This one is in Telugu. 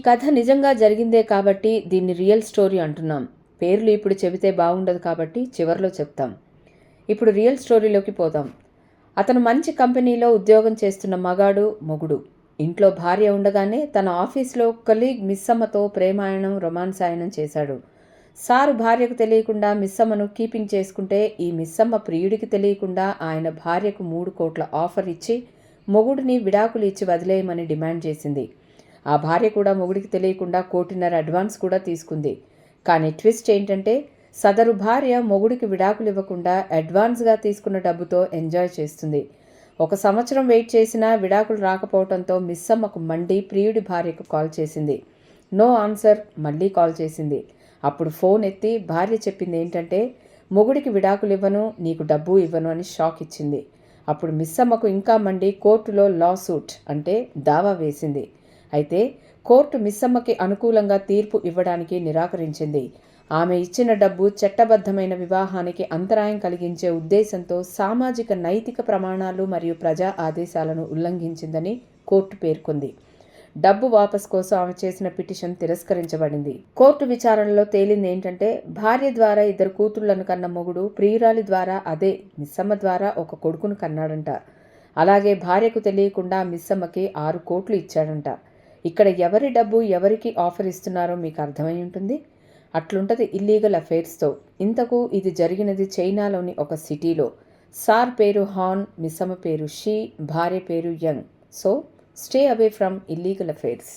కథ నిజంగా జరిగిందే కాబట్టి దీన్ని రియల్ స్టోరీ అంటున్నాం. పేర్లు ఇప్పుడు చెబితే బాగుండదు కాబట్టి చివర్లో చెప్తాం. ఇప్పుడు రియల్ స్టోరీలోకి పోదాం. అతను మంచి కంపెనీలో ఉద్యోగం చేస్తున్న మగాడు, మొగుడు. ఇంట్లో భార్య ఉండగానే తన ఆఫీస్లో కలీగ్ మిస్సమ్మతో ప్రేమాయణం, రొమాన్సాయనం చేశాడు. సారు భార్యకు తెలియకుండా మిస్సమ్మను కీపింగ్ చేసుకుంటే ఈ మిస్సమ్మ ప్రియుడికి తెలియకుండా ఆయన భార్యకు 3 కోట్ల ఆఫర్ ఇచ్చి మొగుడిని విడాకులు ఇచ్చి వదిలేయమని డిమాండ్ చేసింది. ఆ భార్య కూడా మొగుడికి తెలియకుండా 1.5 కోటి అడ్వాన్స్ కూడా తీసుకుంది. కానీ ట్విస్ట్ ఏంటంటే సదరు భార్య మొగుడికి విడాకులు ఇవ్వకుండా అడ్వాన్స్గా తీసుకున్న డబ్బుతో ఎంజాయ్ చేస్తుంది. 1 సంవత్సరం వెయిట్ చేసినా విడాకులు రాకపోవడంతో మిస్సమ్మకు మండి ప్రియుడి భార్యకు కాల్ చేసింది. No answer. మళ్ళీ కాల్ చేసింది. అప్పుడు ఫోన్ ఎత్తి భార్య చెప్పింది ఏంటంటే మొగుడికి విడాకులు ఇవ్వను, నీకు డబ్బు ఇవ్వను అని షాక్ ఇచ్చింది. అప్పుడు మిస్సమ్మకు ఇంకా మండి కోర్టులో లా సూట్ అంటే దావా వేసింది. అయితే కోర్టు మిస్సమ్మకి అనుకూలంగా తీర్పు ఇవ్వడానికి నిరాకరించింది. ఆమె ఇచ్చిన డబ్బు చట్టబద్ధమైన వివాహానికి అంతరాయం కలిగించే ఉద్దేశంతో సామాజిక నైతిక ప్రమాణాలు మరియు ప్రజా ఆదేశాలను ఉల్లంఘించిందని కోర్టు పేర్కొంది. డబ్బు వాపస్ కోసం ఆమె చేసిన పిటిషన్ తిరస్కరించబడింది. కోర్టు విచారణలో తేలింది ఏంటంటే భార్య ద్వారా 2 కూతుళ్లను కన్న మొగుడు ప్రియురాలి ద్వారా అదే మిస్సమ్మ ద్వారా 1 కొడుకును కన్నాడంట. అలాగే భార్యకు తెలియకుండా మిస్సమ్మకి 6 కోట్లు ఇచ్చాడంట. ఇక్కడ ఎవరి డబ్బు ఎవరికి ఆఫర్ ఇస్తున్నారో మీకు అర్థమై ఉంటుంది. అట్లుంటది ఇల్లీగల్ అఫైర్స్తో. ఇంతకు ఇది జరిగినది చైనాలోని ఒక సిటీలో. సార్ పేరు హాన్, మిస్సమ్మ పేరు షీ, భార్య పేరు young. So stay away from illegal affairs.